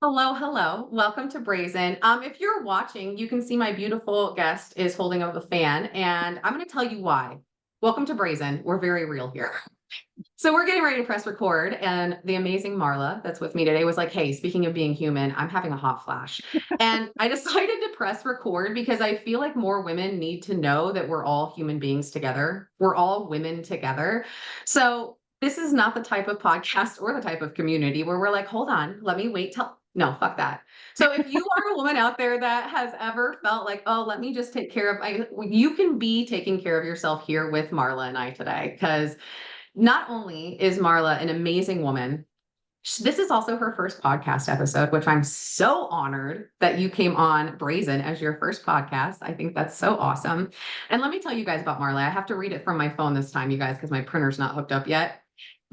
Hello, hello. Welcome to Brazen. If you're watching, you can see my beautiful guest is holding up a fan, and I'm going to tell you why. Welcome to Brazen. We're very real here. So we're getting ready to press record, and the amazing Marla that's with me today was like, "Hey, speaking of being human, I'm having a hot flash," and I decided to press record because I feel like more women need to know that we're all human beings together. We're all women together. So this is not the type of podcast or the type of community where we're like, "Hold on, let me wait till." No, fuck that. So if you are a woman out there that has ever felt like, oh, let me just take care of, you can be taking care of yourself here with Marla and I today, because not only is Marla an amazing woman, this is also her first podcast episode, which I'm so honored that you came on Brazen as your first podcast. I think that's so awesome. And let me tell you guys about Marla. I have to read it from my phone this time, you guys, because my printer's not hooked up yet.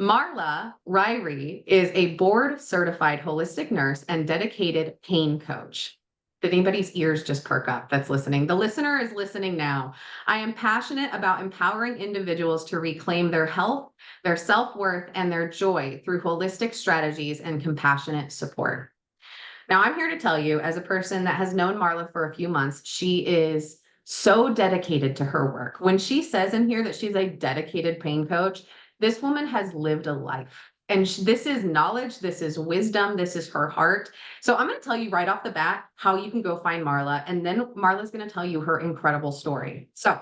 Marla Ririe is a board certified holistic nurse and dedicated pain coach. Did anybody's ears just perk up that's listening? The listener is listening now. I am passionate about empowering individuals to reclaim their health, their self worth, and their joy through holistic strategies and compassionate support. Now, I'm here to tell you, as a person that has known Marla for a few months, she is so dedicated to her work. When she says in here that she's a dedicated pain coach, this woman has lived a life. And this is knowledge, this is wisdom, this is her heart. So I'm going to tell you right off the bat how you can go find Marla. And then Marla's going to tell you her incredible story. So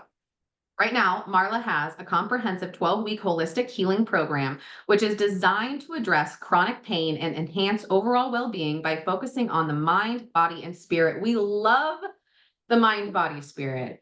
right now, Marla has a comprehensive 12-week holistic healing program, which is designed to address chronic pain and enhance overall well-being by focusing on the mind, body, and spirit. We love the mind, body, spirit.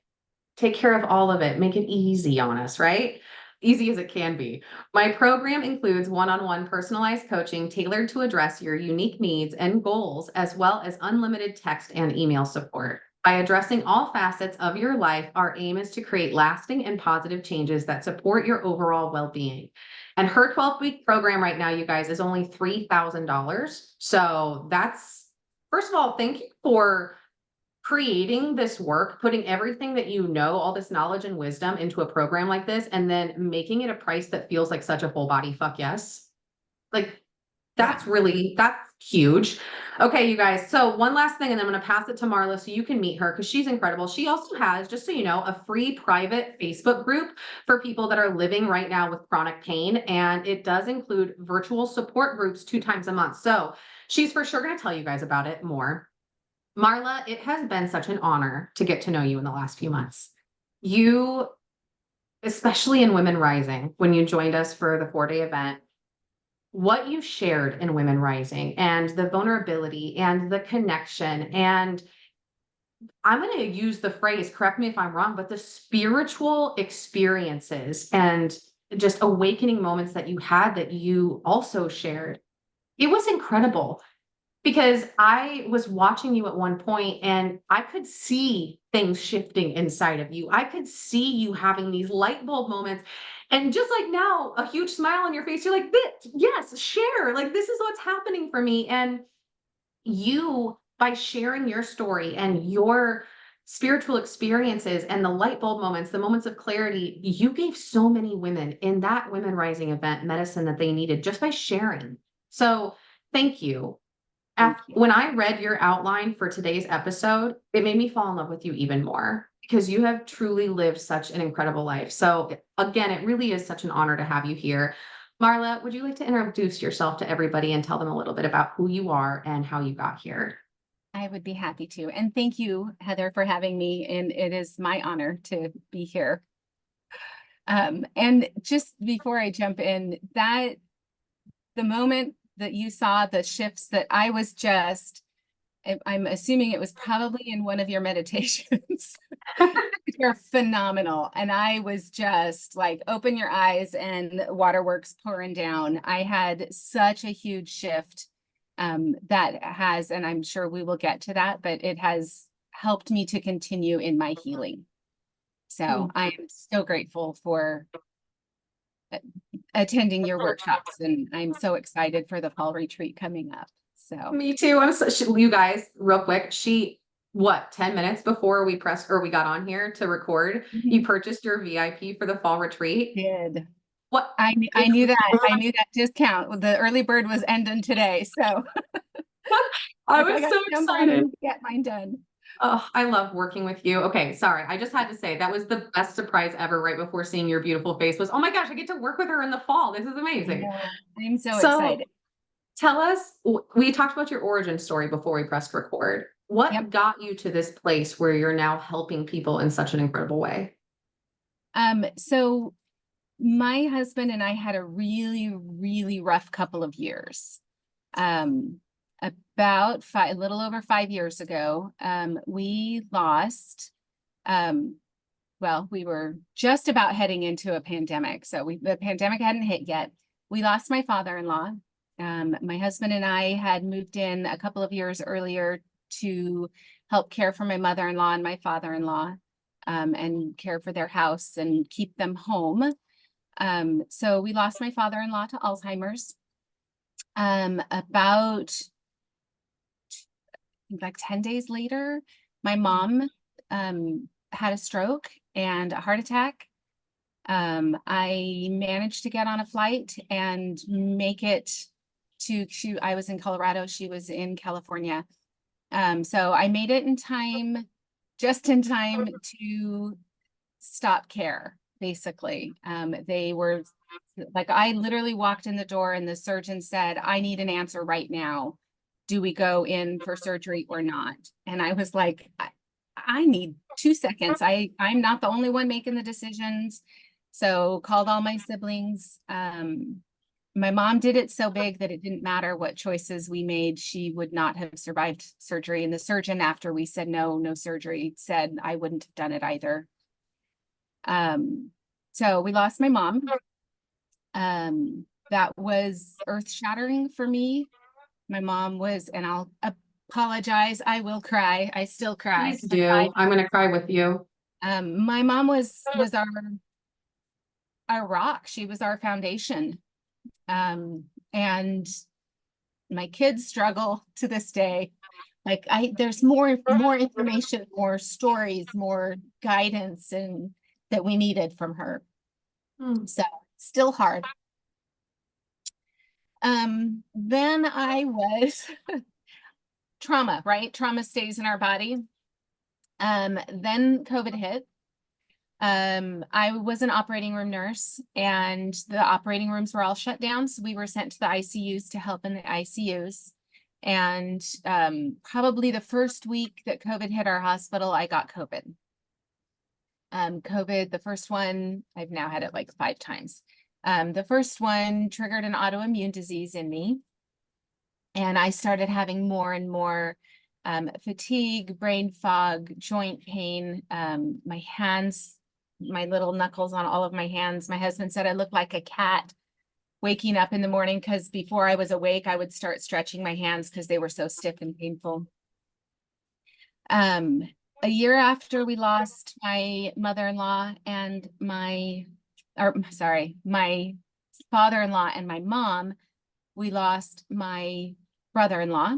Take care of all of it. Make it easy on us, right? Easy as it can be. My program includes one-on-one personalized coaching tailored to address your unique needs and goals, as well as unlimited text and email support. By addressing all facets of your life, our aim is to create lasting and positive changes that support your overall well-being. And her 12-week program right now, you guys, is only $3,000. So that's, first of all, thank you for creating this work, putting everything that you know, all this knowledge and wisdom into a program like this, and then making it a price that feels like such a full body fuck yes. Like Yeah. that's huge. Okay, you guys. So one last thing, and then I'm going to pass it to Marla so you can meet her because she's incredible. She also has, just so you know, a free private Facebook group for people that are living right now with chronic pain. And it does include virtual support groups 2 times a month. So she's for sure going to tell you guys about it more. Marla, it has been such an honor to get to know you in the last few months. You, especially in Women Rising, when you joined us for the 4-day event, what you shared in Women Rising and the vulnerability and the connection, and I'm going to use the phrase, correct me if I'm wrong, but the spiritual experiences and just awakening moments that you had that you also shared. It was incredible. Because I was watching you at one point and I could see things shifting inside of you. I could see you having these light bulb moments. And just like now, a huge smile on your face, you're like, "This, yes, share. Like, this is what's happening for me." And you, by sharing your story and your spiritual experiences and the light bulb moments, the moments of clarity, you gave so many women in that Women Rising event medicine that they needed just by sharing. So thank you. Thank you. When I read your outline for today's episode, it made me fall in love with you even more because you have truly lived such an incredible life. So, again, it really is such an honor to have you here. Marla, would you like to introduce yourself to everybody and tell them a little bit about who you are and how you got here? I would be happy to. And thank you, Heather, for having me. And it is my honor to be here. And just before I jump in, that the moment that you saw the shifts that I was just, I'm assuming it was probably in one of your meditations. You're phenomenal. And I was just like, open your eyes and waterworks pouring down. I had such a huge shift that has, and I'm sure we will get to that, but it has helped me to continue in my healing. So I am so grateful for attending your workshops, and I'm so excited for the fall retreat coming up. So Me too. You guys, real quick, what, 10 minutes before we pressed or we got on here to record, you purchased your VIP for the fall retreat. did. What? I knew that. I knew that discount. The early bird was ending today. So I Like I was got so to jump on excited. and get mine done. Oh, I love working with you. Okay, sorry. I just had to say that was the best surprise ever right before seeing your beautiful face was, oh my gosh, I get to work with her in the fall. This is I amazing. know. I'm so So excited. tell us, we talked about your origin story before we pressed record. Yep. What got you to this place where you're now helping people in such an incredible way? So my husband and I had a really, really rough couple of years. Um, about a little over 5 years ago, we lost, um, well, we were just about heading into a pandemic. So the pandemic hadn't hit yet. We lost my father-in-law. My husband and I had moved in a couple of years earlier to help care for my mother-in-law and my father-in-law, and care for their house and keep them home. So we lost my father-in-law to Alzheimer's. About like 10 days later, my mom had a stroke and a heart attack. I managed to get on a flight and make it I was in Colorado, she was in California. So I made it in time, just in time to stop care, basically. They were like, I literally walked in the door and the surgeon said, I need an answer right now. Do we go in for surgery or not? And I was like, I need 2 seconds. I'm not the only one making the decisions. So called all my siblings. My mom did it so big that it didn't matter what choices we made. She would not have survived surgery. And the surgeon, after we said no surgery, said I wouldn't have done it either. So we lost my mom. That was earth-shattering for me. My mom was, and I'll apologize, I will cry. I still cry. Please do. I'm going to cry with you. My mom was our rock. She was our foundation. And my kids struggle to this day. Like there's more information, more stories, more guidance and that we needed from her. So still hard. Then I was trauma, right? Trauma stays in our body. Then COVID hit. I was an operating room nurse and the operating rooms were all shut down. So we were sent to the ICUs to help in the ICUs. And probably the first week that COVID hit our hospital, I got COVID. COVID, the first one, I've now had it like 5 times. The first one triggered an autoimmune disease in me. And I started having more and more fatigue, brain fog, joint pain, my hands, my little knuckles on all of my hands. My husband said I looked like a cat waking up in the morning because before I was awake, I would start stretching my hands because they were so stiff and painful. A year after we lost my mother-in-law and my father-in-law and my mom, we lost my brother-in-law.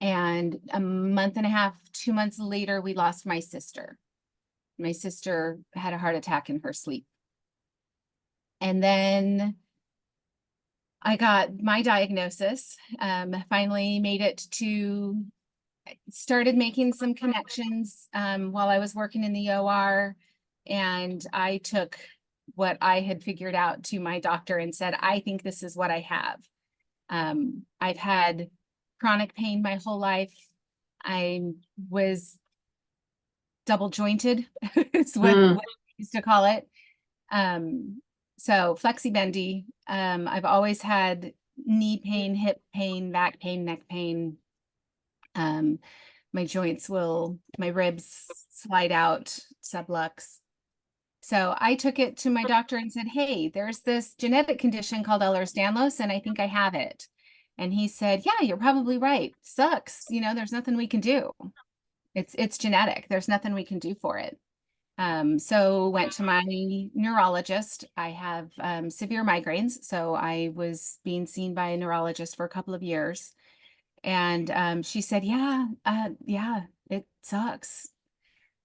And a month and a half, 2 months later, we lost my sister. My sister had a heart attack in her sleep. And then I got my diagnosis, finally made it to, started making some connections while I was working in the OR. And I took what I had figured out to my doctor and said, I think this is what I have. I've had chronic pain my whole life. I was double jointed, is what I used to call it. So flexi-bendy. I've always had knee pain, hip pain, back pain, neck pain. My joints my ribs slide out, sublux. So I took it to my doctor and said, hey, there's this genetic condition called Ehlers-Danlos, and I think I have it. And he said, yeah, you're probably right. Sucks. You know, there's nothing we can do. It's genetic. There's nothing we can do for it. So went to my neurologist. I have severe migraines. So I was being seen by a neurologist for a couple of years. And she said, yeah, it sucks.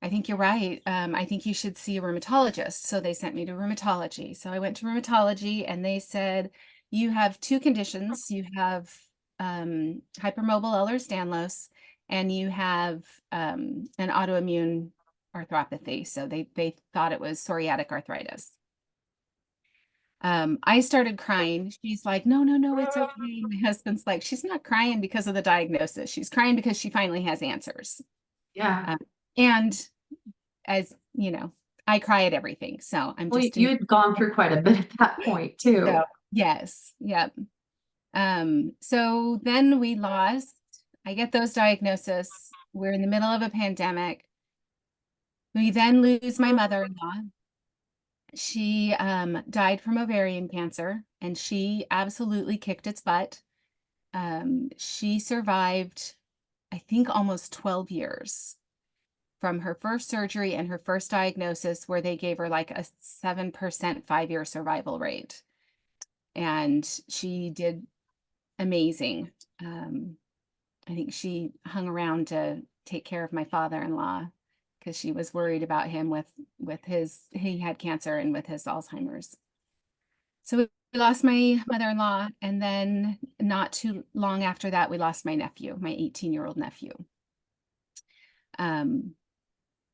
I think you're right. I think you should see a rheumatologist. So they sent me to rheumatology. So I went to rheumatology and they said, you have 2 conditions. You have hypermobile Ehlers-Danlos, and you have an autoimmune arthropathy. So they thought it was psoriatic arthritis. I started crying. She's like, no, no, no, it's okay. My husband's like, she's not crying because of the diagnosis. She's crying because she finally has answers. Yeah. And as you know, I cry at everything. So I'm Well, just you in. had gone through quite a bit at that point too. So yes, yep. So then I get those diagnoses. We're in the middle of a pandemic. We then lose my mother-in-law. She died from ovarian cancer, and she absolutely kicked its butt. She survived, I think, almost 12 years from her first surgery and her first diagnosis, where they gave her like a 7% 5-year survival rate. And she did amazing. I think she hung around to take care of my father-in-law because she was worried about him he had cancer and with his Alzheimer's. So we lost my mother-in-law, and then not too long after that, we lost my nephew, my 18-year-old nephew.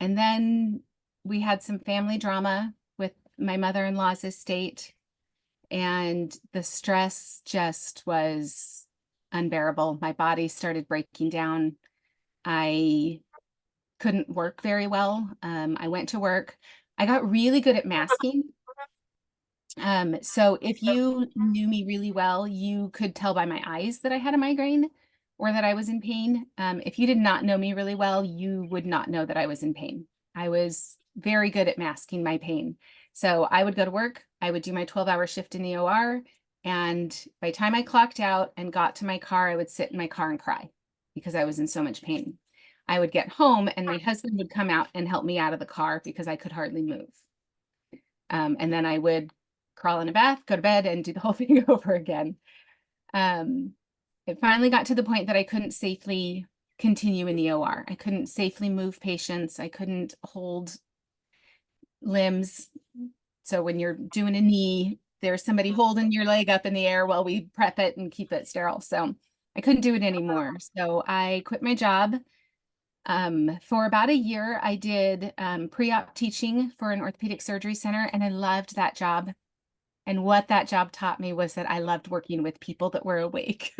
And then we had some family drama with my mother-in-law's estate, and the stress just was unbearable. My body started breaking down. I couldn't work very well. I went to work. I got really good at masking. So if you knew me really well, you could tell by my eyes that I had a migraine or that I was in pain. If you did not know me really well, you would not know that I was in pain. I was very good at masking my pain. So I would go to work, I would do my 12-hour shift in the OR, and by the time I clocked out and got to my car, I would sit in my car and cry because I was in so much pain. I would get home and my husband would come out and help me out of the car because I could hardly move. And then I would crawl in a bath, go to bed, and do the whole thing over again. It finally got to the point that I couldn't safely continue in the OR. I couldn't safely move patients. I couldn't hold limbs. So when you're doing a knee, there's somebody holding your leg up in the air while we prep it and keep it sterile. So I couldn't do it anymore. So I quit my job. For about a year, I did pre-op teaching for an orthopedic surgery center, and I loved that job. And what that job taught me was that I loved working with people that were awake.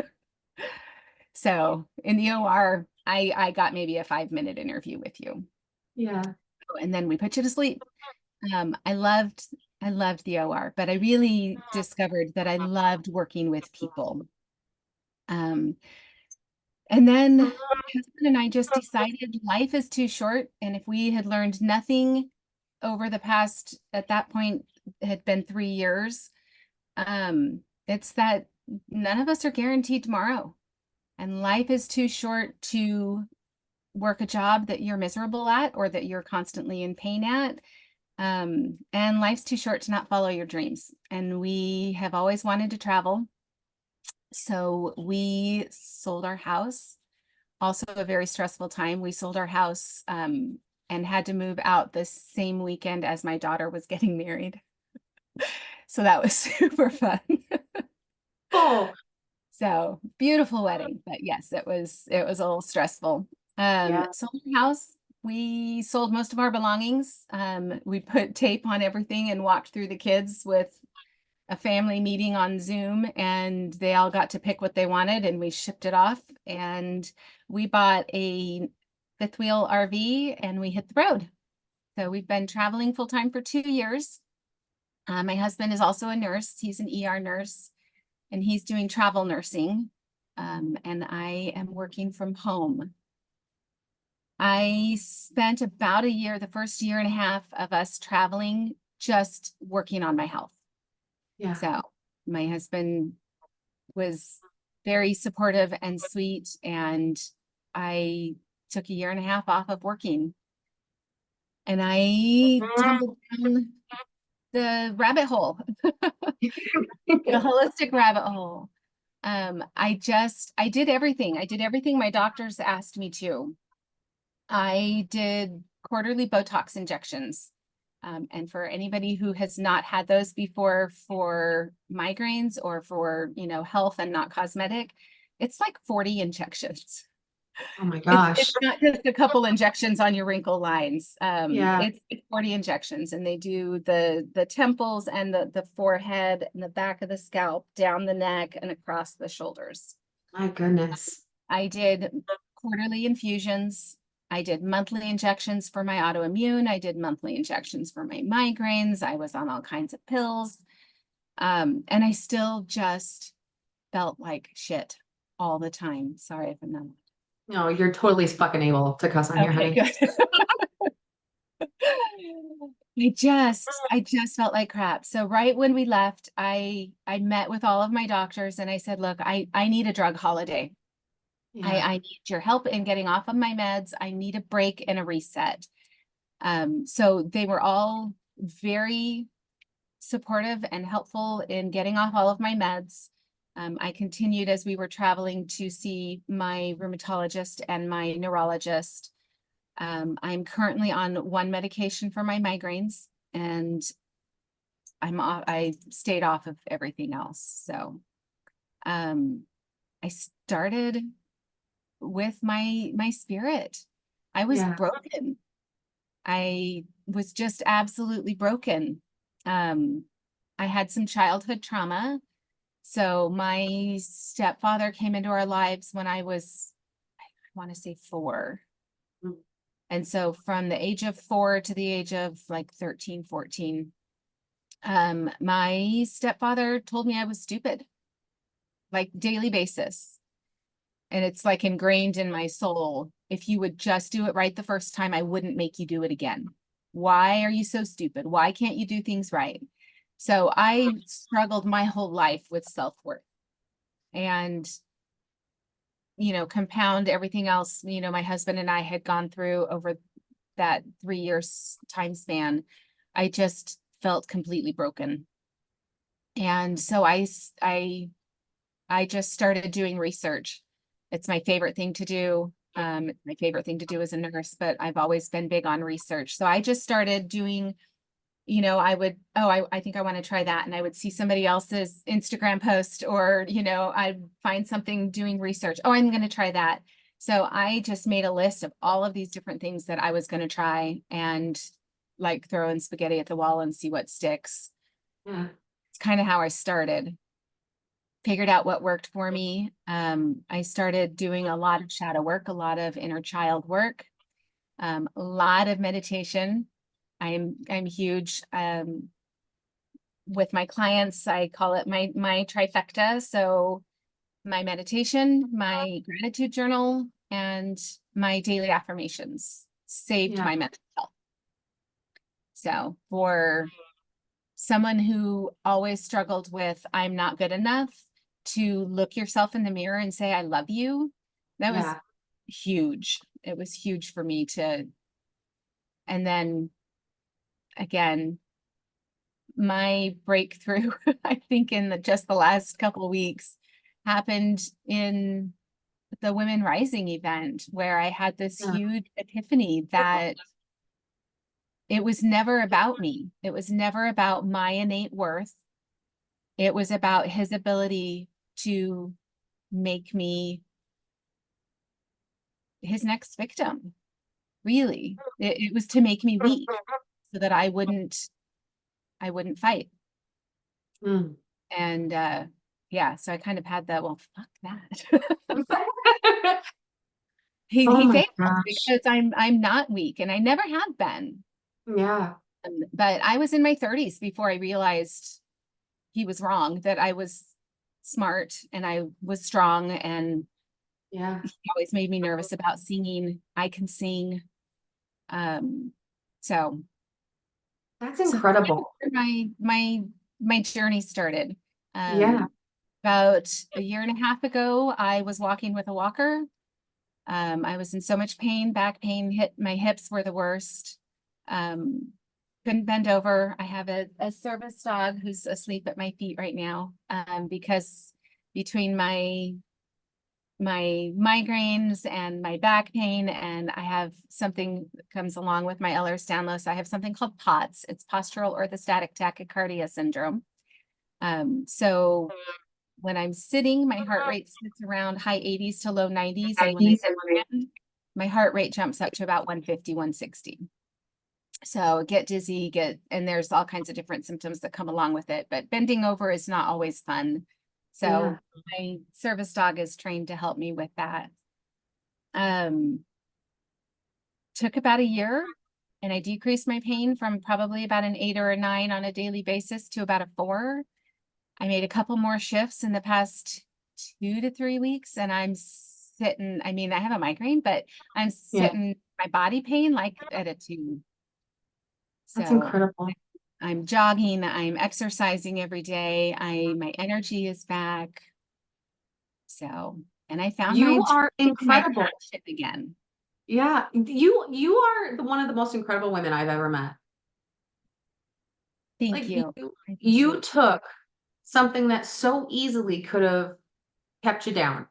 So in the OR, I got maybe a 5-minute interview with you. Yeah. And then we put you to sleep. I loved the OR, but I really discovered that I loved working with people. And then my husband and I just decided life is too short. And if we had learned nothing over the past, at that point, it had been 3 years, it's that none of us are guaranteed tomorrow. And life is too short to work a job that you're miserable at or that you're constantly in pain at. And life's too short to not follow your dreams. And we have always wanted to travel. So we sold our house. Also a very stressful time. We sold our house and had to move out the same weekend as my daughter was getting married. So that was super fun. Oh, So beautiful wedding, but yes, it was a little stressful. yeah. Sold our house. We sold most of our belongings. We put tape on everything and walked through the kids with a family meeting on Zoom, and they all got to pick what they wanted, and we shipped it off, and we bought a fifth wheel RV and we hit the road. So we've been traveling full time for 2 years. My husband is also a nurse. He's an ER nurse, and he's doing travel nursing. And I am working from home. I spent about a year, the first year and a half of us traveling, just working on my health. Yeah. So my husband was very supportive and sweet, and I took a year and a half off of working. And I tumbled down the rabbit hole, the holistic rabbit hole. I did everything. I did everything my doctors asked me to. I did quarterly Botox injections. And for anybody who has not had those before for migraines or for, health and not cosmetic, It's like 40 injections. Oh my It's gosh. it's not just a couple injections on your wrinkle lines. Yeah. It's 40 injections, and they do the temples and the forehead and the back of the scalp, down the neck and across the shoulders. My goodness. I did quarterly infusions. I did monthly injections for my autoimmune. I did monthly injections for my migraines. I was on all kinds of pills. And I still just felt like shit all the time. Sorry if I'm not. No, you're totally fucking able to cuss on here, Okay, honey. good. I just felt like crap. So right when we left, I met with all of my doctors and I said, look, I need a drug holiday. Yeah. I need your help in getting off of my meds. I need a break and a reset. So they were all very supportive and helpful in getting off all of my meds. I continued as we were traveling to see my rheumatologist and my neurologist. I'm currently on one medication for my migraines, and I stayed off of everything else. So I started with my spirit. I was Yeah. broken. I was just absolutely broken. I had some childhood trauma. So my stepfather came into our lives when I was, I want to say 4. Mm. And so from the age of 4 to the age of like 13, 14, my stepfather told me I was stupid, like daily basis. And it's like ingrained in my soul. If you would just do it right the first time, I wouldn't make you do it again. Why are you so stupid? Why can't you do things right? So I struggled my whole life with self-worth. And, compound everything else, my husband and I had gone through over that 3 years time span. I just felt completely broken. And so I just started doing research. It's my favorite thing to do. It's my favorite thing to do as a nurse, but I've always been big on research. So I just started doing, I would, I think I want to try that. And I would see somebody else's Instagram post, or, I'd find something doing research. Oh, I'm going to try that. So I just made a list of all of these different things that I was going to try, and like throwing spaghetti at the wall and see what sticks. Yeah. It's kind of how I started. Figured out what worked for me. I started doing a lot of shadow work, a lot of inner child work, a lot of meditation. I'm huge with my clients. I call it my trifecta. So my meditation, my gratitude journal, and my daily affirmations saved Yeah. my mental health. So for someone who always struggled with I'm not good enough, to look yourself in the mirror and say I love you, that was Yeah. huge. It was huge for me to, and then again, my breakthrough, I think in just the last couple of weeks, happened in the Women Rising event, where I had this Yeah. huge epiphany that it was never about me. It was never about my innate worth. It was about his ability to make me his next victim. Really, it was to make me weak so that I wouldn't fight. Mm. And yeah, so I kind of had that, well, fuck that. Oh He my failed gosh. because I'm not weak, and I never have been. Yeah. But I was in my 30s before I realized he was wrong, that I was smart and I was strong, and Yeah. he always made me nervous about singing. I can sing. So That's so that's kind of incredible. where my journey started. Yeah. About a year and a half ago, I was walking with a walker. I was in so much pain, back pain, my hips were the worst. Couldn't bend over. I have a service dog who's asleep at my feet right now, because between my migraines and my back pain, and I have something that comes along with my Ehlers-Danlos. I have something called POTS. It's postural orthostatic tachycardia syndrome. So when I'm sitting, my heart rate sits around high 80s to low 90s. And when I stand, my heart rate jumps up to about 150, 160. So get dizzy, and there's all kinds of different symptoms that come along with it, but bending over is not always fun. So my service dog is trained to help me with that. Took about a year, and I decreased my pain from probably about an 8 or a 9 on a daily basis to about a 4. I made a couple more shifts in the past 2 to 3 weeks, and I'm sitting, I mean, I have a migraine, but I'm sitting my body pain like at a 2. That's So incredible. I'm jogging, I'm exercising every day. My energy is back. So, and I found You are my incredible. passion again. Yeah, you are one of the most incredible women I've ever met. Thank Like you. I you appreciate took something that so easily could have kept you down,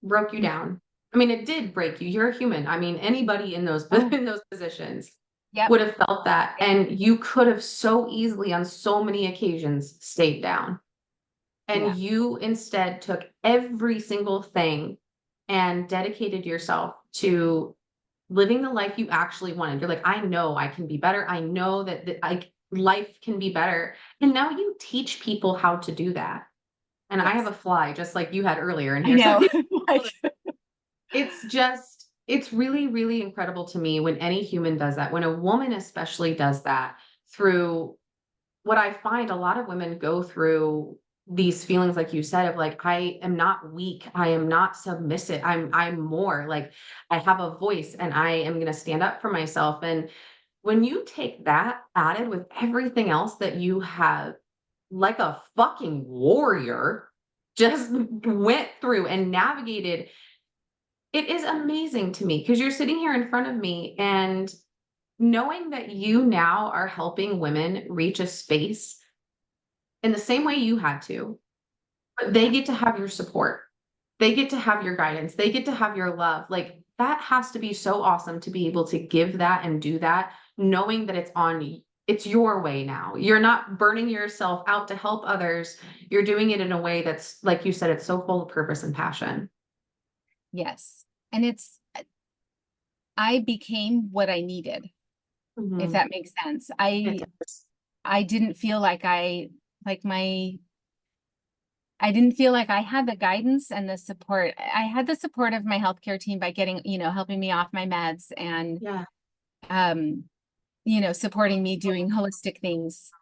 broke you it. down. I mean, it did break you. You're a human. I mean, anybody in those Oh, in those positions yep. would have felt that. And you could have so easily on so many occasions stayed down. Yeah. And you instead took every single thing and dedicated yourself to living the life you actually wanted. You're like, I know I can be better. I know that life can be better. And now you teach people how to do that. And I have Yes. a fly just like you had earlier in I here. So know. it's really, really incredible to me when any human does that, when a woman especially does that through what I find a lot of women go through these feelings, like you said, of like, I am not weak. I am not submissive. I'm more like I have a voice and I am going to stand up for myself. And when you take that added with everything else that you have, like a fucking warrior, just went through and navigated, it is amazing to me because you're sitting here in front of me and knowing that you now are helping women reach a space in the same way you had to, but they get to have your support. They get to have your guidance. They get to have your love. Like that has to be so awesome to be able to give that and do that, knowing that it's your way now. You're not burning yourself out to help others. You're doing it in a way that's, like you said, it's so full of purpose and passion. Yes. And I became what I needed, if Mhm. that makes sense. It does. I didn't feel like like I didn't feel like I had the guidance and the support. I had the support of my healthcare team by getting, helping me off my meds and, Yeah. um, supporting me doing holistic things.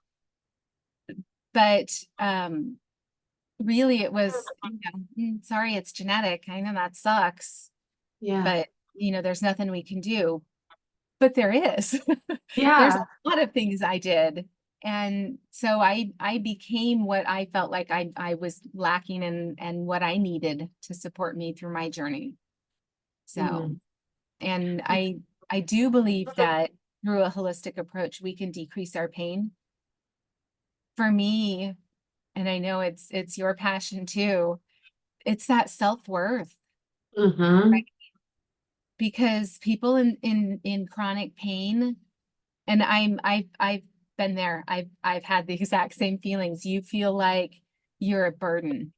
But, really it was, sorry, it's genetic. I know that sucks, Yeah. but there's nothing we can do. But there is. There's Yeah. a lot of things I did. And so I became what I felt like I was lacking and what I needed to support me through my journey. So, Mhm. and I do believe that through a holistic approach, we can decrease our pain. For me, and I know it's your passion too, it's that self-worth. Mhm. Because people in chronic pain, and I've been there. I've had the exact same feelings. You feel like you're a burden,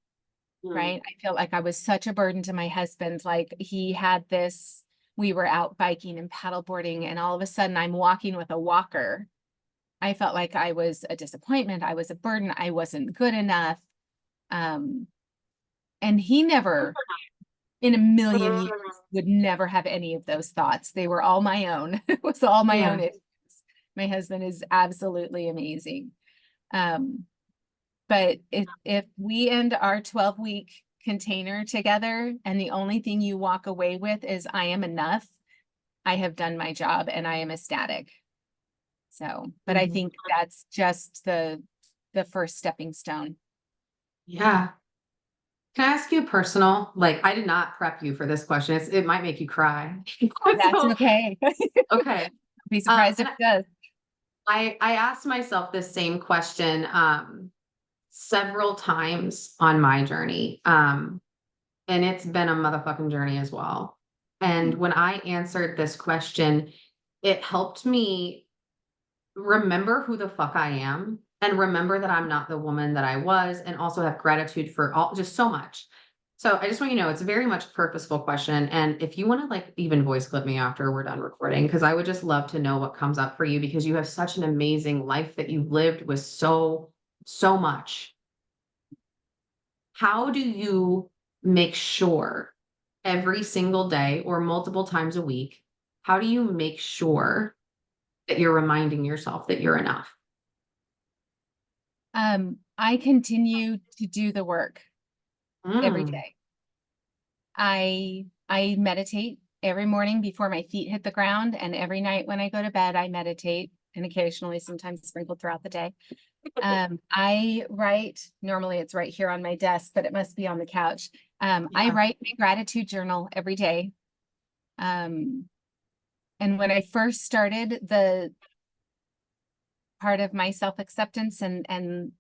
Mm. right? I feel like I was such a burden to my husband. Like he had this, we were out biking and paddleboarding, and all of a sudden I'm walking with a walker. I felt like I was a disappointment. I was a burden. I wasn't good enough. Um, and he never in a million years would never have any of those thoughts. They were all my own. It was all my Yeah. own issues. My husband is absolutely amazing. Um, but if we end our 12-week container together and the only thing you walk away with is I am enough, I have done my job and I am ecstatic. So, but I Mhm. think that's just the first stepping stone. Yeah. Can I ask you a personal? Like, I did not prep you for this question. It might make you cry. That's So, okay. okay. Be surprised if And it does. I asked myself this same question several times on my journey. And it's been a motherfucking journey as well. And Mhm. when I answered this question, it helped me remember who the fuck I am and remember that I'm not the woman that I was, and also have gratitude for all just so much. So I just want you to know it's a very much purposeful question. And if you want to like even voice clip me after we're done recording, because I would just love to know what comes up for you because you have such an amazing life that you've lived with so much. How do you make sure every single day or multiple times a week, how do you make sure that you're reminding yourself that you're enough? I continue to do the work every Mm, day. I meditate every morning before my feet hit the ground, and every night when I go to bed, I meditate, and occasionally sometimes sprinkled throughout the day. I write, normally it's right here on my desk, but it must be on the couch. I yeah. write my gratitude journal every day. And when I first started, the part of my self-acceptance and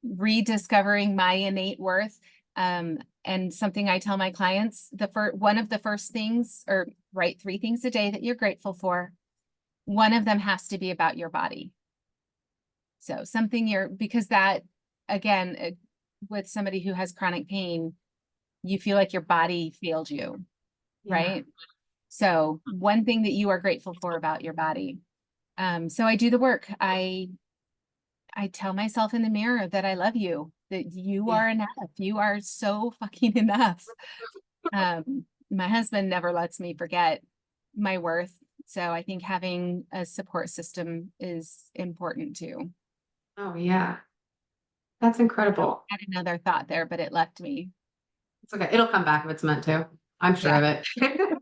rediscovering my innate worth, and something I tell my clients, one of the first things, or write 3 things a day that you're grateful for. One of them has to be about your body. So because that, again, with somebody who has chronic pain, you feel like your body failed you, Yeah. right? So one thing that you are grateful for about your body. So I do the work. I tell myself in the mirror that I love you, that you Yeah. are enough. You are so fucking enough. My husband never lets me forget my worth. So I think having a support system is important too. Oh, yeah. That's incredible. I had another thought there, but it left me. It's okay. It'll come back if it's meant to. I'm sure Yeah. of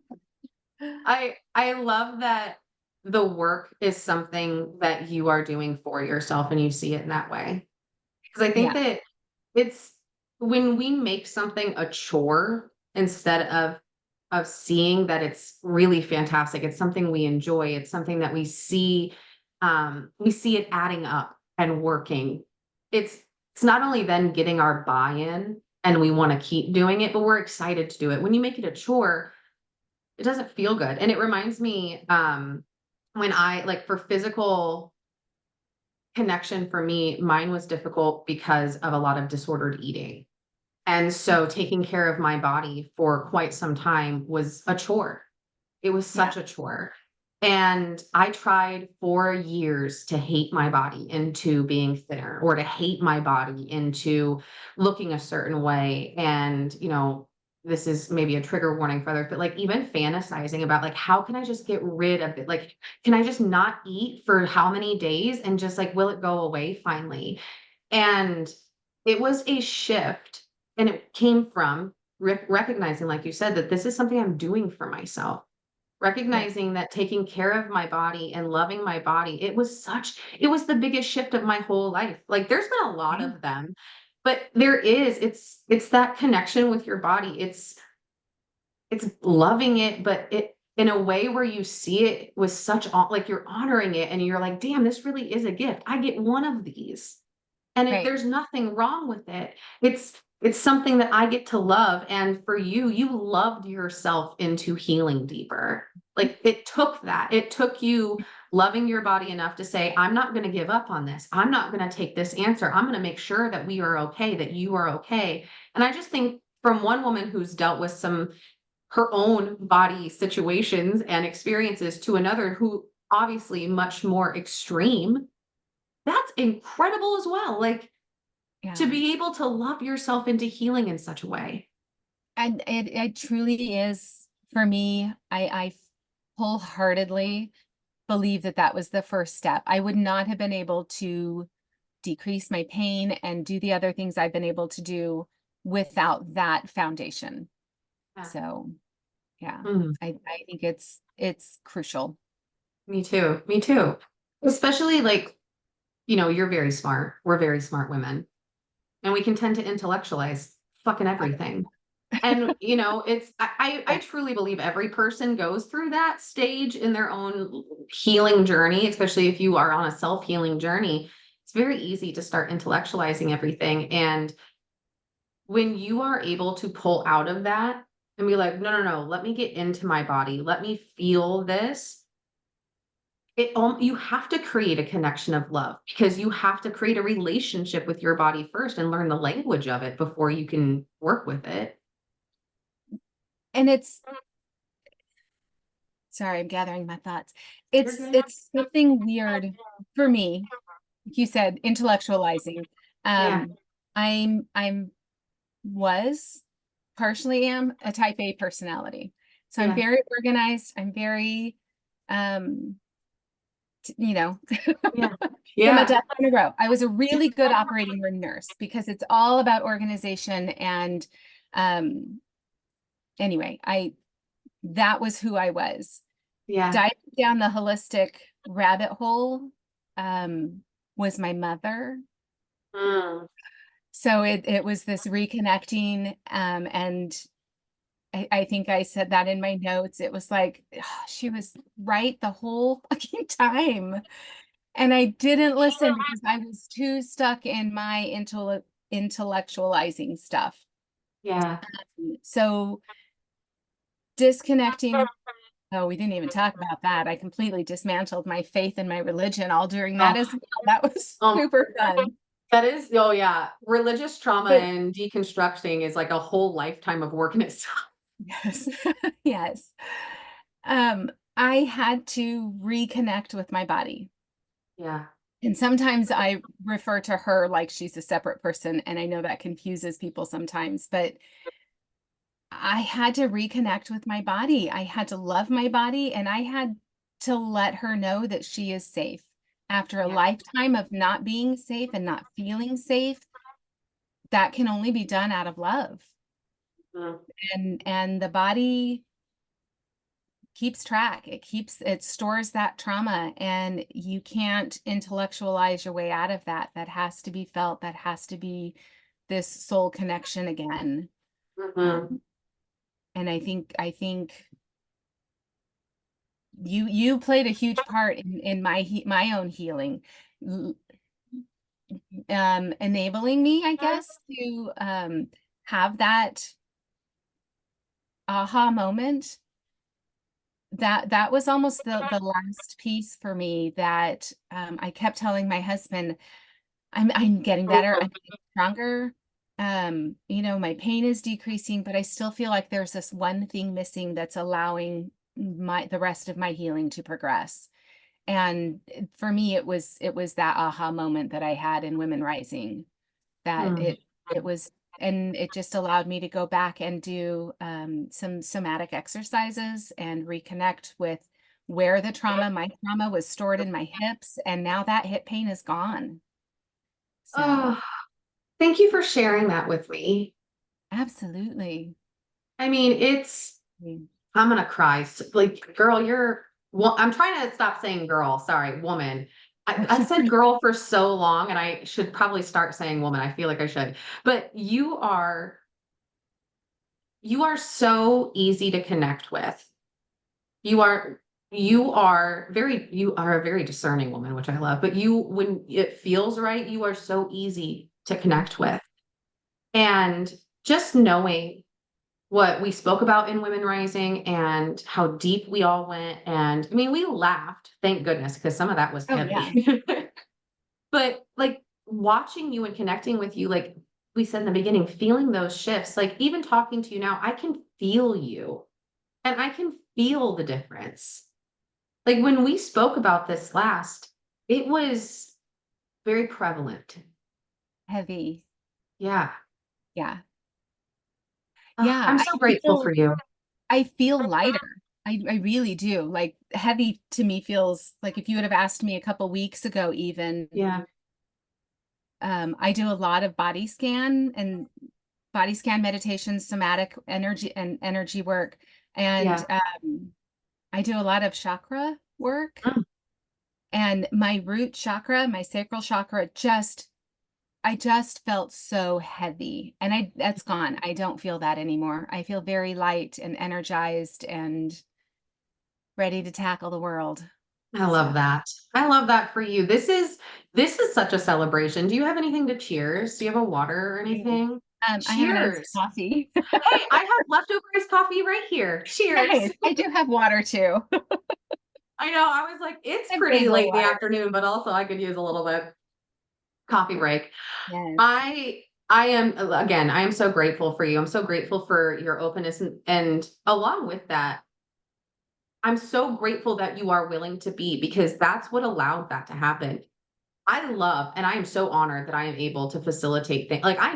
it. I love that the work is something that you are doing for yourself and you see it in that way. Because I think Yeah. that it's when we make something a chore instead of seeing that it's really fantastic, it's something we enjoy, it's something that we see it adding up and working. It's not only then getting our buy-in and we want to keep doing it, but we're excited to do it. When you make it a chore, it doesn't feel good. And it reminds me when I like for physical connection for me, mine was difficult because of a lot of disordered eating. And so taking care of my body for quite some time was a chore. It was Yeah. such a chore. And I tried for years to hate my body into being thinner or to hate my body into looking a certain way. And, this is maybe a trigger warning for others, but like even fantasizing about like, how can I just get rid of it? Like, can I just not eat for how many days and just like, will it go away finally? And it was a shift. And it came from recognizing, like you said, that this is something I'm doing for myself. Right. Recognizing that taking care of my body and loving my body, it was the biggest shift of my whole life. Like there's been a lot Right. of them, but it's that connection with your body. It's loving it, but it in a way where you see it with like you're honoring it and you're like, damn, this really is a gift. I get one of these. And Right. there's nothing wrong with it. It's something that I get to love, and for you, you loved yourself into healing deeper. Like, it took that. It took you loving your body enough to say, "I'm not gonna give up on this. I'm not gonna take this answer. I'm gonna make sure that we are okay, that you are okay." And I just think from one woman who's dealt with some her own body situations and experiences to another who obviously much more extreme, that's incredible as well, like, to Yeah. be able to love yourself into healing in such a way. And it truly is for me. I wholeheartedly believe that that was the first step. I would not have been able to decrease my pain and do the other things I've been able to do without that foundation. Yeah. So yeah, Mhm. I think it's crucial. Me too, me too. Especially, like, you're very smart. We're very smart women, and we can tend to intellectualize fucking everything. And, it's I Yeah. truly believe every person goes through that stage in their own healing journey, especially if you are on a self-healing journey. It's very easy to start intellectualizing everything, and when you are able to pull out of that and be like, "No, no, no, let me get into my body. Let me feel this." you have to create a connection of love because you have to create a relationship with your body first and learn the language of it before you can work with it. And it's, sorry, I'm gathering my thoughts. You're good. It's something weird for me. Like you said, intellectualizing. Yeah. I'm was partially am a type A personality. So I'm Yeah. very organized. I'm very, um, you know, Yeah. get my Yeah. ducks in a row. I was a really good operating room nurse because it's all about organization. And um, anyway, that was who I was. Yeah. Diving down the holistic rabbit hole um, was my mother. Mm. So it was this reconnecting, and I think I said that in my notes. It was like she was right the whole fucking time. And I didn't listen because I was too stuck in my intellectualizing stuff. Yeah. So disconnecting. Oh, we didn't even talk about that. I completely dismantled my faith and my religion all during that Oh, as well. That was um, super fun. that is, oh yeah. Religious trauma But and deconstructing is like a whole lifetime of work in itself. yes, yes. I had to reconnect with my body. Yeah. And sometimes I refer to her like she's a separate person, and I know that confuses people sometimes, but I had to reconnect with my body. I had to love my body, and I had to let her know that she is safe. After a Yeah. lifetime of not being safe and not feeling safe, that can only be done out of love. Mm. And the body keeps track. It stores that trauma, and you can't intellectualize your way out of that. That has to be felt. That has to be this soul connection again. Mhm. And I think you played a huge part in my own healing, enabling me, I guess, to have that aha moment. That was almost the last piece for me that I kept telling my husband, I'm getting better, I'm getting stronger. My pain is decreasing, but I still feel like there's this one thing missing that's allowing the rest of my healing to progress. And for me, it was that aha moment that I had in Women Rising, that Mm. it was, and it just allowed me to go back and do some somatic exercises and reconnect with where my trauma was stored in my hips, and now that hip pain is gone. So Oh, thank you for sharing that with me. absolutely. I mean, I'm gonna cry. Like, girl, well, I'm trying to stop saying girl. Sorry, woman. I said girl for so long, and I should probably start saying woman. I feel like I should. But you are so easy to connect with. You are you are a very discerning woman, which I love. But when it feels right, you are so easy to connect with. And just knowing what we spoke about in Women Rising and how deep we all went. And I mean, we laughed, thank goodness, because some of that was Oh yeah. heavy. But like watching you and connecting with you, like we said in the beginning, feeling those shifts, like even talking to you now, I can feel you and I can feel the difference. Like when we spoke about this last, it was very prevalent. Heavy. Yeah. Yeah. Ugh, Yeah. I'm so grateful for you. I feel lighter. I really do. Like heavy to me feels like if you would have asked me a couple weeks ago, even, Yeah. I do a lot of body scan meditation, somatic energy work. And Yeah. I do a lot of chakra work, Mm. and my root chakra, my sacral chakra, I just felt so heavy, and that's gone. I don't feel that anymore. I feel very light and energized and ready to tackle the world. I So, love that. I love that for you. This is such a celebration. Do you have anything to cheers? Do you have a water or anything? I have an iced Cheers. coffee. Hey, I have leftover iced coffee right here. Cheers. Nice. I do have water too. I know. I was like, it's It pretty plays a late in the lot. afternoon, but also I could use a little bit coffee break. Yes. I am again, I am so grateful for you. I'm so grateful for your openness and along with that, I'm so grateful that you are willing to be because that's what allowed that to happen. I love and I am so honored that I am able to facilitate things. Like I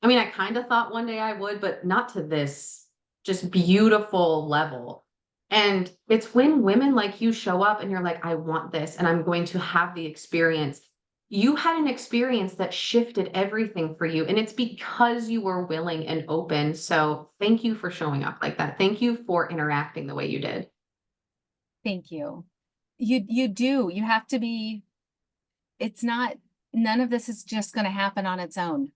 mean, I kind of thought one day I would, but not to this just beautiful level. And it's when women like you show up and you're like, I want this and I'm going to have the experience. You had an experience that shifted everything for you. And it's because you were willing and open. So thank you for showing up like that. Thank you for interacting the way you did. Thank you. You do. You have to be, it's not, none of this is just going to happen on its own.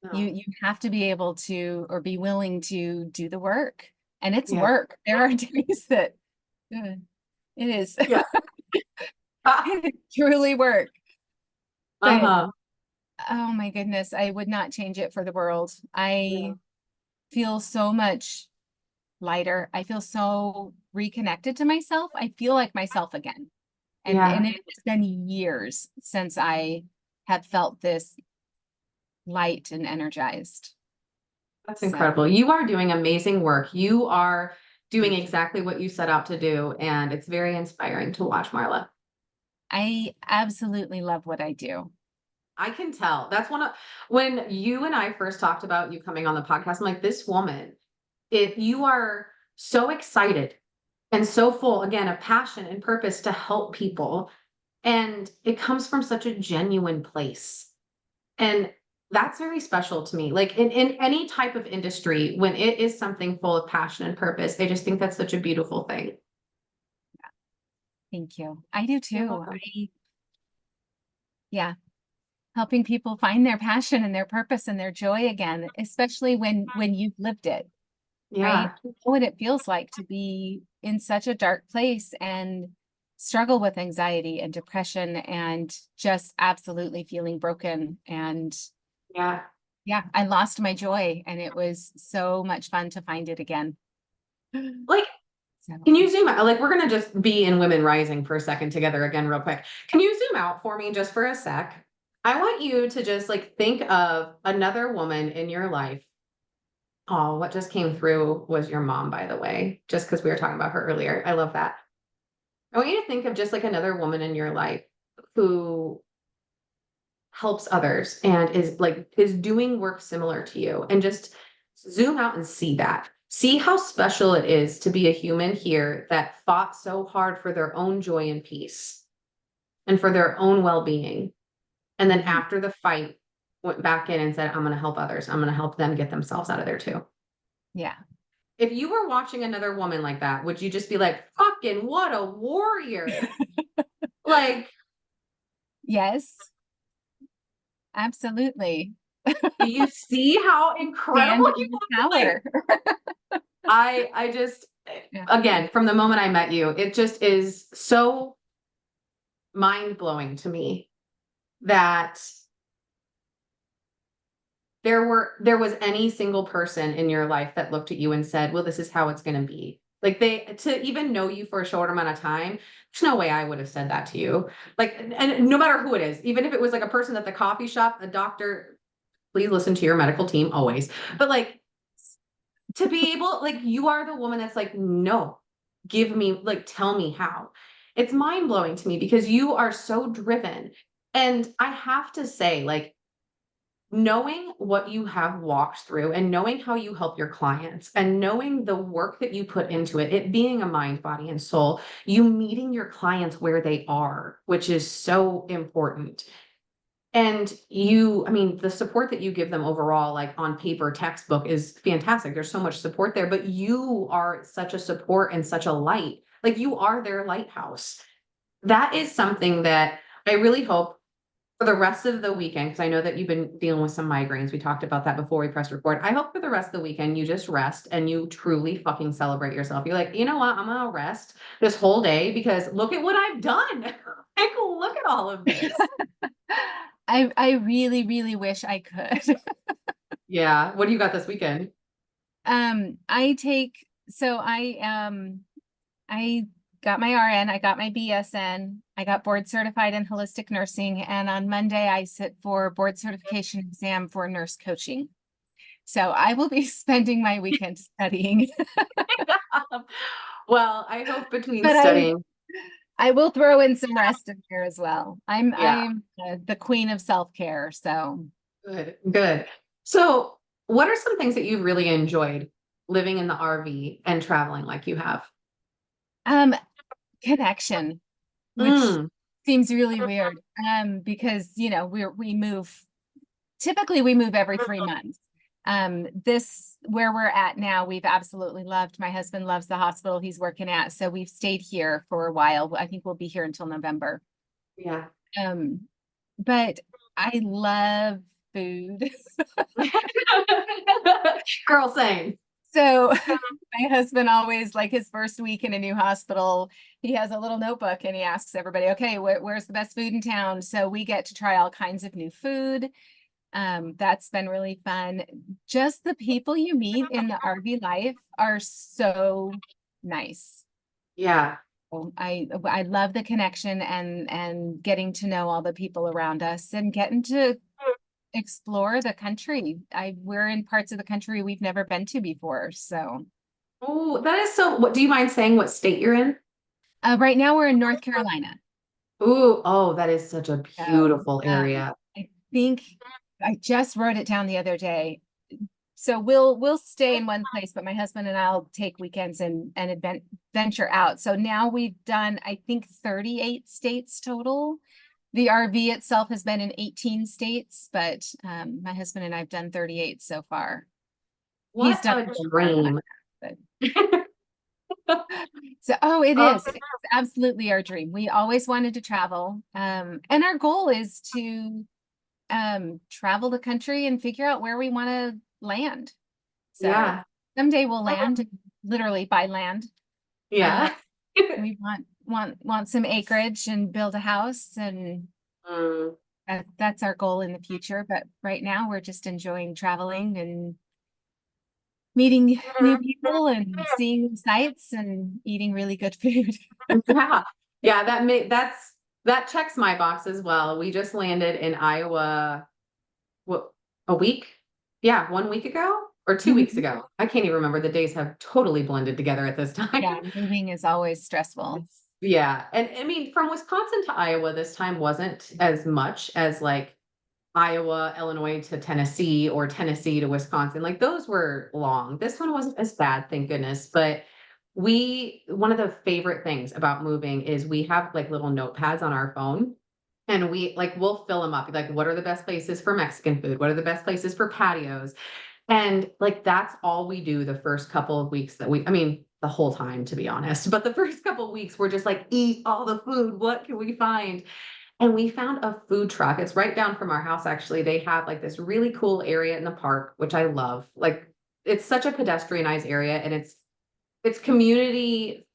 No. You have to be able to, or be willing to do the work. And it's Yeah. work. There are days that it is, Yeah. it is truly work. But Uh-huh. oh my goodness, I would not change it for the world. Yeah. I feel so much lighter. I feel so reconnected to myself. I feel like myself again. And Yeah. it's been years since I have felt this light and energized. That's So incredible. You are doing amazing work. You are doing thank you. exactly what you set out to do, and it's very inspiring to watch, Marla. I absolutely love what I do. I can tell. That's one of when you and I first talked about you coming on the podcast, I'm like, this woman, if you are so excited and so full, again, of passion and purpose to help people, and it comes from such a genuine place. And that's very special to me. Like in any type of industry, when it is something full of passion and purpose, I just think that's such a beautiful thing. Thank you. I do You're too. welcome. Yeah, helping people find their passion and their purpose and their joy again, especially when you've lived it, right? Yeah. You know what it feels like to be in such a dark place and struggle with anxiety and depression and just absolutely feeling broken. And Yeah. yeah, I lost my joy and it was so much fun to find it again. Like, So can you zoom out? Like, we're gonna just be in Women Rising for a second together again, real quick. Can you zoom out for me just for a sec? I want you to just like think of another woman in your life. Oh, what just came through was your mom, by the way, just because we were talking about her earlier. I love that. I want you to think of just like another woman in your life who helps others and is doing work similar to you and just zoom out and see that. See how special it is to be a human here that fought so hard for their own joy and peace and for their own well-being. And then mhm. after the fight, went back in and said, I'm going to help others. I'm going to help them get themselves out of there too. Yeah. If you were watching another woman like that, would you just be like, fucking what a warrior? Like, Yes, absolutely. do you see how incredible Stand you in the are? Like, power. I just Yeah. again, from the moment I met you, it just is so mind-blowing to me that there was any single person in your life that looked at you and said, "Well, this is how it's gonna be." Like, they to even know you for a short amount of time, there's no way I would have said that to you. Like, and no matter who it is, even if it was like a person at the coffee shop, a doctor, please listen to your medical team always. But like to be able like you are the woman that's like, no, give me like tell me how. It's mind blowing to me because you are so driven. And I have to say, like, knowing what you have walked through and knowing how you help your clients and knowing the work that you put into it, it being a mind, body, and soul, you meeting your clients where they are, which is so important. And I mean, the support that you give them overall, like on paper, textbook is fantastic. There's so much support there, but you are such a support and such a light. Like you are their lighthouse. That is something that I really hope for the rest of the weekend, because I know that you've been dealing with some migraines. We talked about that before we pressed record. I hope for the rest of the weekend you just rest and you truly fucking celebrate yourself. You're like, you know what? I'm gonna rest this whole day because look at what I've done. Like, look at all of this. I really, really wish I could. Yeah. What do you got this weekend? I take, so I got got my RN, I got my BSN, I got board certified in holistic nursing, and on Monday I sit for board certification exam for nurse coaching. So I will be spending my weekend studying, Well, I hope between but studying. I will throw in some rest in here as well. I'm Yeah, I'm the queen of self-care, so good, good. So, what are some things that you've really enjoyed living in the RV and traveling like you have? um connection, which Mm, seems really weird because we move, typically we move every 3 months. This where we're at now, we've absolutely loved. My husband loves the hospital he's working at, so we've stayed here for a while. I think we'll be here until November. yeah. Um, but I love food. Girl, same. So my husband always, like his first week in a new hospital, he has a little notebook and he asks everybody, okay, where's the best food in town? So we get to try all kinds of new food. That's been really fun. Just the people you meet in the RV life are so nice. Yeah. I love the connection and getting to know all the people around us and getting to explore the country. We're in parts of the country we've never been to before. So Oh, that is so. What do you mind saying what state you're in? right now we're in North Carolina. Ooh, oh, that is such a So beautiful area. I think I just wrote it down the other day. So we'll stay in one place, but my husband and I'll take weekends and venture out. So now we've done, I think, 38 states total. The RV itself has been in 18 states, but my husband and I've done 38 so far. He's What done a more than dream. I have, so, oh, it Oh, is. It's absolutely our dream. We always wanted to travel. And our goal is to travel the country and figure out where we want to land. So yeah. someday we'll land, literally by land. Uh, Yeah. we want some acreage and build a house, and Mm, that's our goal in the future. But right now we're just enjoying traveling and meeting new people and seeing sights and eating really good food. yeah. Yeah, that checks my box as well. We just landed in Iowa, what, a week? Yeah, 1 week ago or 2 weeks Mhm. ago. I can't even remember. The days have totally blended together at this time. Yeah, moving is always stressful. Yeah. And I mean, from Wisconsin to Iowa, this time wasn't as much as like Iowa, Illinois to Tennessee or Tennessee to Wisconsin. Like those were long. This one wasn't as bad, thank goodness. But one of the favorite things about moving is we have like little notepads on our phone. And we'll fill them up. Like, what are the best places for Mexican food? What are the best places for patios? And like that's all we do the first couple of weeks I mean, the whole time, to be honest. But the first couple of weeks, we're just like, eat all the food. What can we find? And we found a food truck. It's right down from our house, actually. They have like this really cool area in the park, which I love. Like it's such a pedestrianized area and it's community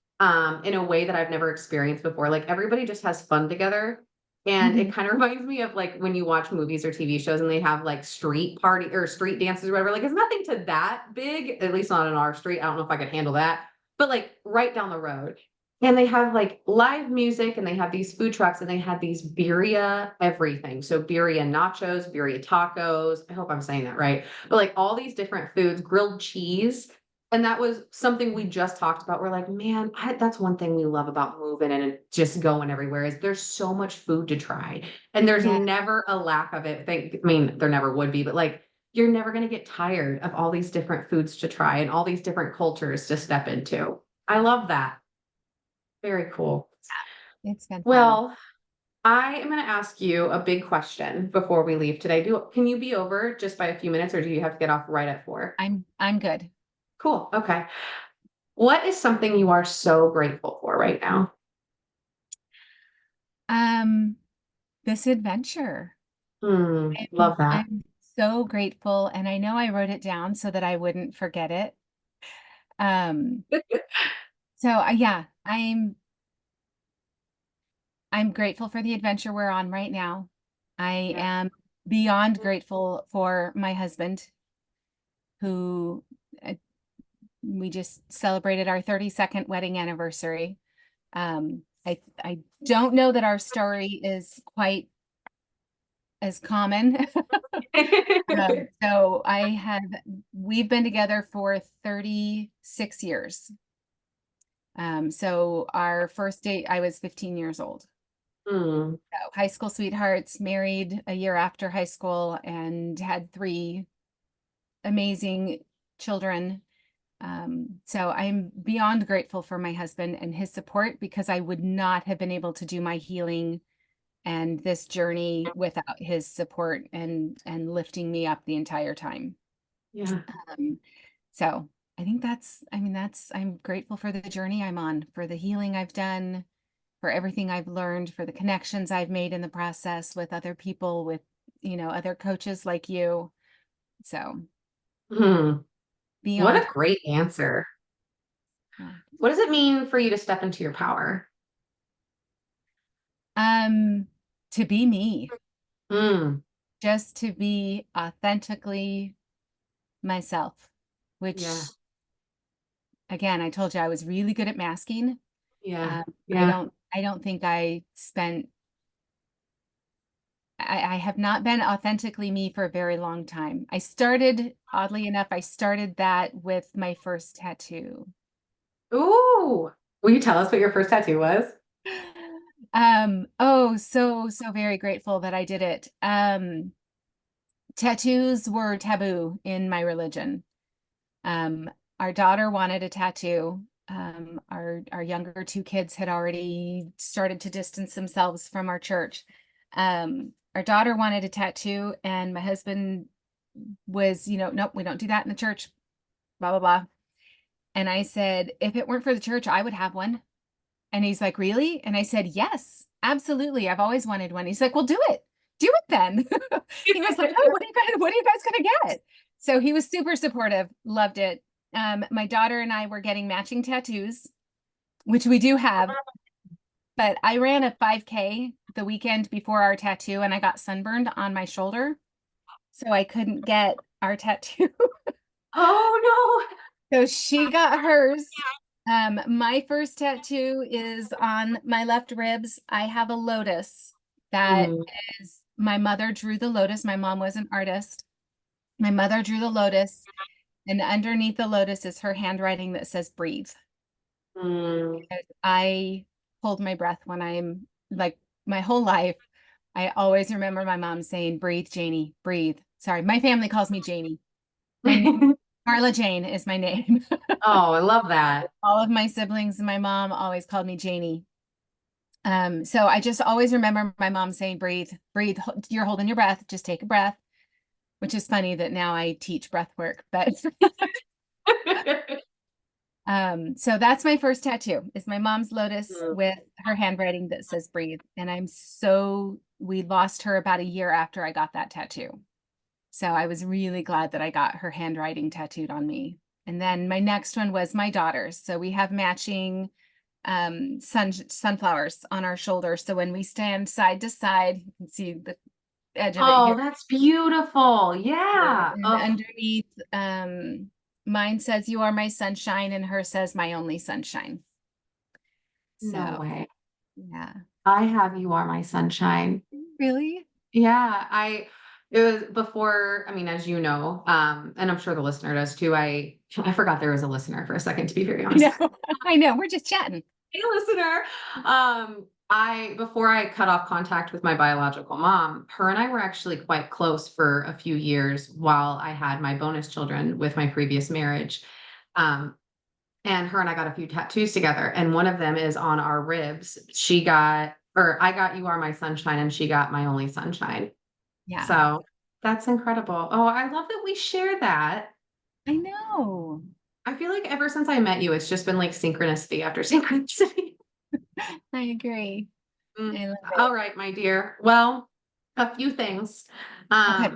in a way that I've never experienced before. Like everybody just has fun together. And it Mhm. kind of reminds me of like when you watch movies or TV shows and they have like street party or street dances or whatever. Like it's nothing to that big, at least not in our street. I don't know if I could handle that, but like right down the road. And they have like live music and they have these food trucks and they had these birria everything. So birria nachos, birria tacos. I hope I'm saying that right. But like all these different foods, grilled cheese. And that was something we just talked about. We're like, man, that's one thing we love about moving and just going everywhere is there's so much food to try. And there's Yeah. never a lack of it. I mean, there never would be, but like you're never going to get tired of all these different foods to try and all these different cultures to step into. I love that. Very cool. It's been fun. Well, I am going to ask you a big question before we leave today. Can you be over just by a few minutes or do you have to get off right at 4? I'm good. Cool. Okay. What is something you are so grateful for right now? Um, this adventure. Love that. I'm so grateful, and I know I wrote it down so that I wouldn't forget it. Um, so yeah, I'm grateful for the adventure we're on right now. I Yeah. am beyond grateful for my husband, who we just celebrated our 32nd wedding anniversary. I don't know that our story is quite as common. So we've been together for 36 years. So our first date, I was 15 years old. Mm. So high school sweethearts, married a year after high school, and had 3 amazing children. So I'm beyond grateful for my husband and his support, because I would not have been able to do my healing and this journey without his support and lifting me up the entire time. Yeah. Um, so I think I'm grateful for the journey I'm on, for the healing I've done, for everything I've learned, for the connections I've made in the process with other people, with, other coaches like you. So Hmm. What beyond, a great answer. yeah. What does it mean for you to step into your power? Um, to be me, Mm. just to be authentically myself, Yeah. which again, I told you I was really good at masking. Yeah. I Yeah. don't think I have not been authentically me for a very long time. Oddly enough, I started that with my first tattoo. Ooh. Will you tell us what your first tattoo was? Oh, so very grateful that I did it. Tattoos were taboo in my religion. Um, our daughter wanted a tattoo. Our younger 2 kids had already started to distance themselves from our church. Our daughter wanted a tattoo, and my husband was, nope, we don't do that in the church, blah, blah, blah. And I said, if it weren't for the church, I would have one. And he's like, really? And I said, yes, absolutely. I've always wanted one. He's like, well, do it. Do it then. He was like, oh, what are you guys gonna get? So he was super supportive, loved it. My daughter and I were getting matching tattoos, which we do have, but I ran a 5K the weekend before our tattoo, and I got sunburned on my shoulder. So I couldn't get our tattoo. Oh So she got hers. My first tattoo is on my left ribs. I have a lotus that no. is, my mother drew the lotus. My mom was an artist. My mother drew the lotus, and underneath the lotus is her handwriting that says breathe. Mm. I hold my breath when I'm like, my whole life. I always remember my mom saying, breathe, Janie, breathe. Sorry, my family calls me Janie. Mm. Marla Jane is my name. Oh, I love that. All of my siblings and my mom always called me Janie. So I just always remember my mom saying, breathe, breathe, you're holding your breath, just take a breath, which is funny that now I teach breath work, but so that's my first tattoo is my mom's lotus Mm. with her handwriting that says breathe. And we lost her about a year after I got that tattoo. So I was really glad that I got her handwriting tattooed on me. And then my next one was my daughter's. So we have matching sunflowers on our shoulders. So when we stand side to side, you can see the edge of it here. Oh, that's beautiful. Yeah. Yeah. And Oh, underneath, mine says you are my sunshine, and her says my only sunshine. no So way. yeah. I have You Are My Sunshine. Really? Yeah, it was before, I mean, as you know, and I'm sure the listener does too. I forgot there was a listener for a second, to be very I honest. know. I know. We're just chatting. Hey, listener. Before I cut off contact with my biological mom, her and I were actually quite close for a few years while I had my bonus children with my previous marriage. Um, and her and I got a few tattoos together, and one of them is on our ribs. I got You Are My Sunshine, and she got My Only Sunshine. Yeah. So that's incredible. Oh, I love that we share that. I know. I feel like ever since I met you, it's just been like synchronicity after synchronicity. I agree. Mm. I love All it. right, my dear. Well, a few things. Okay.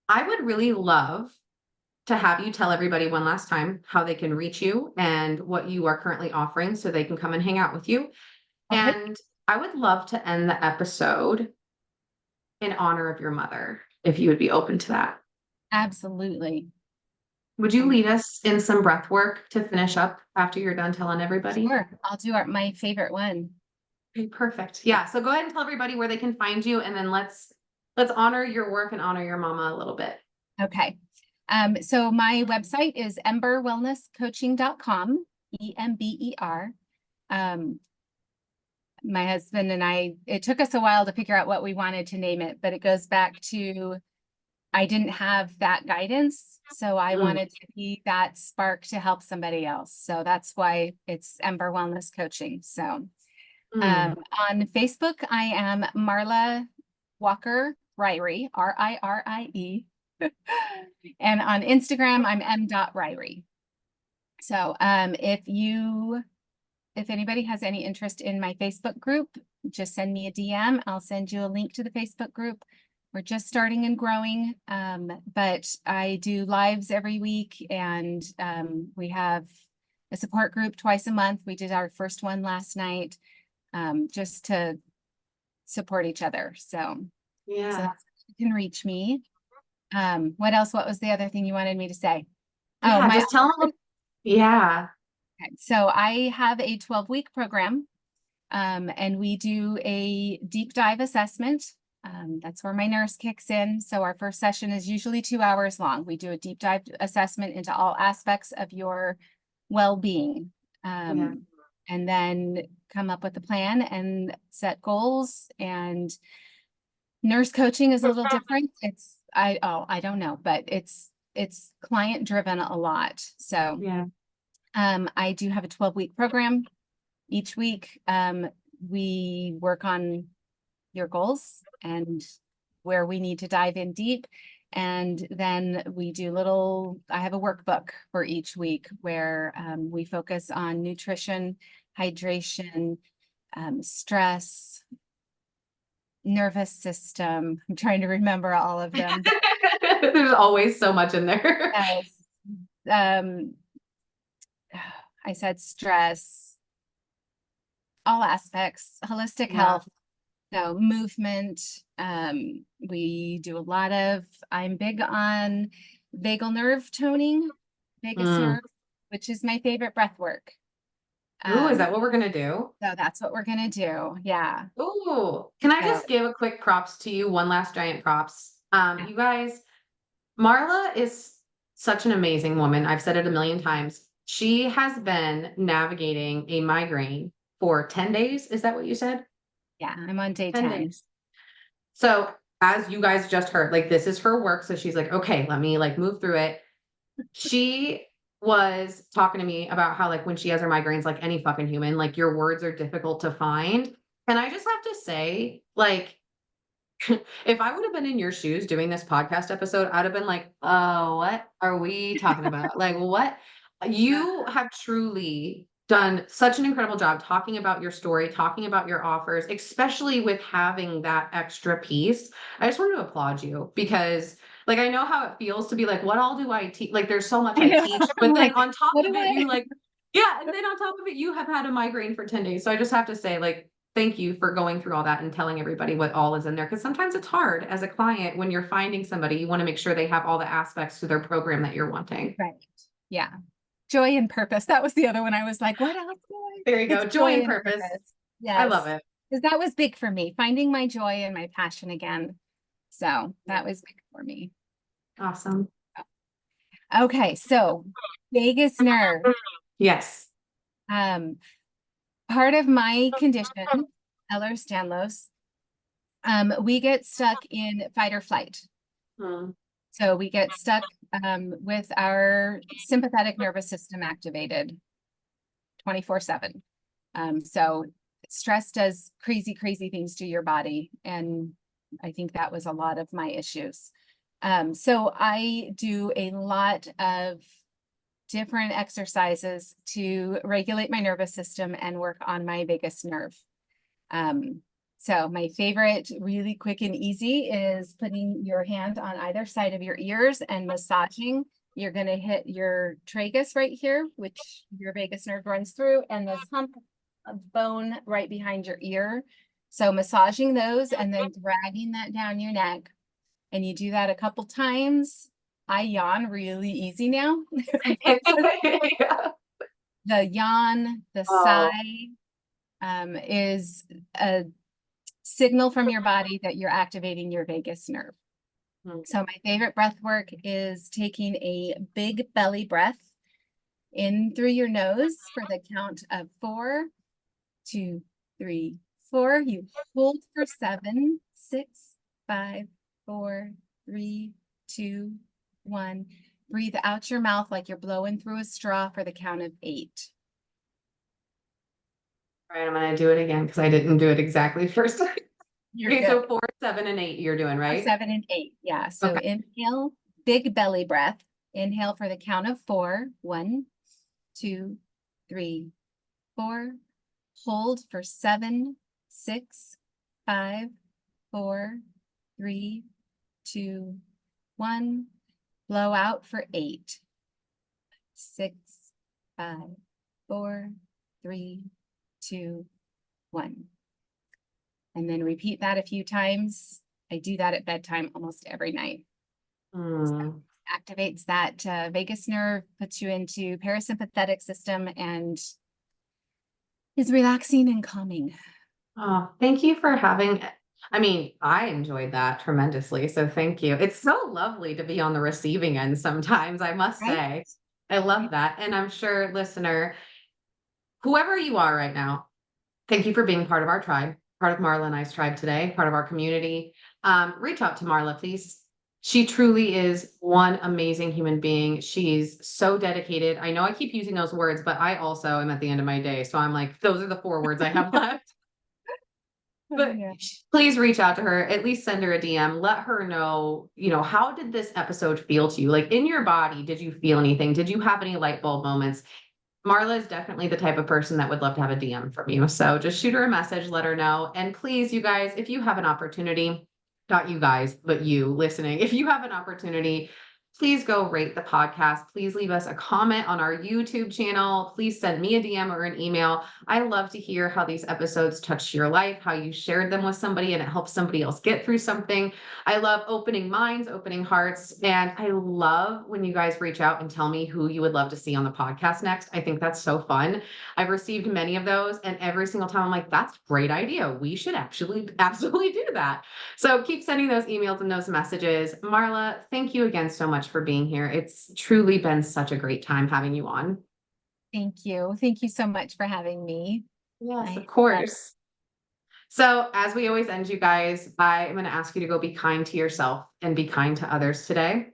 I would really love to have you tell everybody one last time how they can reach you and what you are currently offering so they can come and hang out with you. Okay. And I would love to end the episode in honor of your mother, if you would be open to that. Absolutely. Would you And lead us in some breath work to finish up after you're done telling everybody? sure, I'll do my favorite one. Okay, perfect. Yeah. So go ahead and tell everybody where they can find you, and then let's honor your work and honor your mama a little bit. Okay. So my website is emberwellnesscoaching.com, EMBER. My husband and I, it took us a while to figure out what we wanted to name it, but it goes back to I didn't have that guidance. So I Mm, wanted to be that spark to help somebody else. So that's why it's Ember Wellness Coaching. So mm. on Facebook, I am Marla Walker Ririe, Ririe. And on Instagram, I'm m.ririe. So if anybody has any interest in my Facebook group, just send me a DM. I'll send you a link to the Facebook group. We're just starting and growing, but I do lives every week, and we have a support group twice a month. We did our first one last night, just to support each other. So Yeah. that's you can reach me. What else? What was the other thing you wanted me to say? Oh, Yeah. Just tell them. Yeah. okay. So I have a 12-week program, and we do a deep dive assessment. That's where my nurse kicks in. So our first session is usually 2 hours long. We do a deep dive assessment into all aspects of your well-being. Yeah. And then come up with a plan and set goals. And nurse coaching is a little different. I don't know, but it's client driven a lot. So Yeah. I do have a 12-week program. Each week, we work on your goals and where we need to dive in deep. And then I have a workbook for each week where we focus on nutrition, hydration, stress, nervous system. I'm trying to remember all of them. There's always so much in there. Yes. Um, I said stress, all aspects, holistic Yeah. health, so movement. We do a lot of, I'm big on vagal nerve toning, vagus Mm. nerve, which is my favorite breath work. Ooh, is Um, that what we're gonna do? so that's what we're gonna do. Yeah. Ooh, can I So just give a quick props to you? One last giant props. yeah. You guys, Marla is such an amazing woman. I've said it a million times. She has been navigating a migraine for 10 days. Is that what you said? Yeah, I'm on day 10 10. days. So, as you guys just heard, like this is her work. So she's like, okay, let me like move through it. She was talking to me about how like when she has her migraines, like any fucking human, like your words are difficult to find. And I just have to say, like, if I would have been in your shoes doing this podcast episode, I'd have been like, "Oh, what are we talking about? Like, what?" You have truly done such an incredible job talking about your story, talking about your offers, especially with having that extra piece. I just want to applaud you because, like, I know how it feels to be like, "What all do I teach?" Like, there's so much I I know. teach, I'm but then like, on top what of do it, I? you like, yeah, and then on top of it, you have had a migraine for 10 days. So I just have to say, like, thank you for going through all that and telling everybody what all is in there. Because sometimes it's hard as a client when you're finding somebody, you want to make sure they have all the aspects to their program that you're wanting. Right. Yeah. Joy and purpose. That was the other one. I was like, what else? There you It's go. Joy joy and and purpose. purpose. I love Yes. it. Because that was big for me, finding my joy and my passion again. So that was big for me. Awesome. Okay. So vagus nerve. Yes. Um, Part of my condition, Ehlers-Danlos, we get stuck in fight or flight. Mm. So we get stuck with our sympathetic nervous system activated 24/7. So stress does crazy, crazy things to your body. And I think that was a lot of my issues. So I do a lot of different exercises to regulate my nervous system and work on my vagus nerve. So my favorite, really quick and easy, is putting your hand on either side of your ears and massaging. You're going to hit your tragus right here, which your vagus nerve runs through, and this hump of bone right behind your ear. So massaging those and then dragging that down your neck. And you do that a couple times. I yawn really easy now. Yeah. The yawn, the Oh, sigh, is a signal from your body that you're activating your vagus nerve. mm, So my favorite breath work is taking a big belly breath in through your nose for the count of 4, 2, 3, 4. You hold for 7, 6, 5, 4, 3, 2, 1. Breathe out your mouth like you're blowing through a straw for the count of 8. all right, I'm gonna do it again because I didn't do it exactly first time. You're Okay, good. so 4, 7, and 8 you're doing, 4, right? 7, and 8. Yeah. So Okay. inhale, big belly breath. Inhale for the count of 4. 1, 2, 3, 4. Hold for 7, 6, 5, 4, 3, 2, 1. Blow out for 8, 6, 5, 4, 3, 2, 1. And then repeat that a few times. I do that at bedtime almost every night. Mm. Activates that vagus nerve, puts you into parasympathetic system, and is relaxing and calming. Oh, thank you for having I mean, I enjoyed that tremendously, so thank you. It's so lovely to be on the receiving end sometimes, I must Right? say. I love that, and I'm sure, listener, whoever you are right now, thank you for being part of our tribe, part of Marla and I's tribe today, part of our community. Reach out to Marla, please. She truly is one amazing human being. She's so dedicated. I know I keep using those words, but I also am at the end of my day. So I'm like, those are the 4 words I have left. Oh, But yeah. please reach out to her, at least send her a DM. Let her know, how did this episode feel to you? Like in your body, did you feel anything? Did you have any light bulb moments? Marla is definitely the type of person that would love to have a DM from you. So just shoot her a message, let her know. And please, you guys, if you have an opportunity, not you guys, but you listening, if you have an opportunity, please go rate the podcast. Please leave us a comment on our YouTube channel. Please send me a DM or an email. I love to hear how these episodes touched your life, how you shared them with somebody and it helps somebody else get through something. I love opening minds, opening hearts. And I love when you guys reach out and tell me who you would love to see on the podcast next. I think that's so fun. I've received many of those, and every single time I'm like, that's a great idea. We should actually absolutely do that. So keep sending those emails and those messages. Marla, thank you again so much for being here. It's truly been such a great time having you on. Thank you. Thank you so much for having me. Yes, I of love course. So, as we always end, you guys, I am going to ask you to go be kind to yourself and be kind to others today.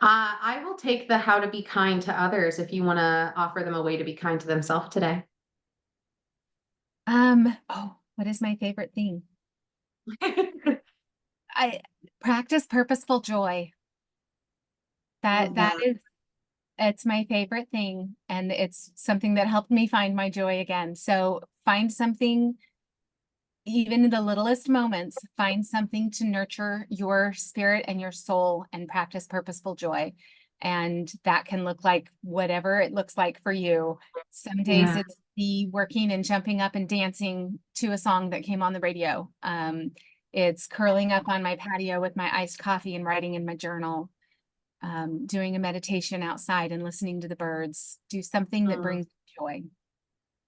I will take the how to be kind to others if you want to offer them a way to be kind to themselves today. what is my favorite thing? I practice purposeful joy. That Mhm. is it's my favorite thing, and it's something that helped me find my joy again. So find something, even in the littlest moments, find something to nurture your spirit and your soul and practice purposeful joy. And that can look like whatever it looks like for you. Some days Yeah. it's the working and jumping up and dancing to a song that came on the radio. It's curling up on my patio with my iced coffee and writing in my journal, doing a meditation outside and listening to the birds. Do something that Mm. brings joy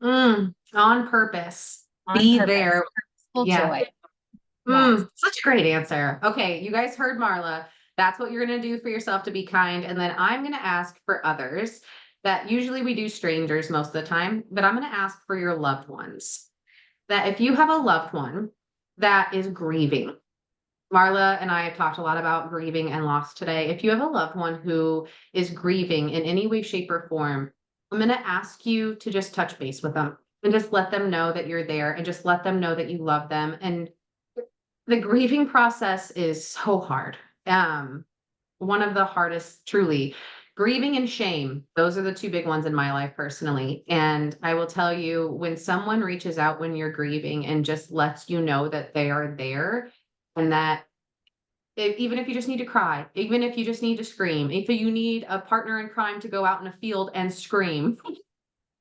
On purpose. on Be purpose. there. Purposeful Yeah. joy. Yes. Such a great answer. Okay, you guys heard Marla. That's what you're going to do for yourself to be kind. And then I'm going to ask for others that usually we do strangers most of the time, but I'm going to ask for your loved ones. That if you have a loved one that is grieving, Marla and I have talked a lot about grieving and loss today. If you have a loved one who is grieving in any way, shape, or form, I'm going to ask you to just touch base with them and just let them know that you're there and just let them know that you love them. And the grieving process is so hard. One of the hardest, truly. Grieving and shame, those are the 2 big ones in my life personally. And I will tell you, when someone reaches out when you're grieving and just lets you know that they are there and that even if you just need to cry, even if you just need to scream, if you need a partner in crime to go out in a field and scream,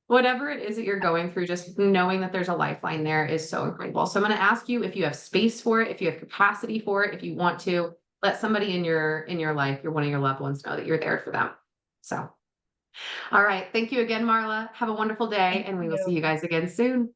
whatever it is that you're going through, just knowing that there's a lifeline there is so incredible. So I'm going to ask you if you have space for it, if you have capacity for it, if you want to, let somebody in your life, you're one of your loved ones, know that you're there for them. So, all right. Thank you again, Marla. Have a wonderful day, Thank and we will see you. you guys again soon.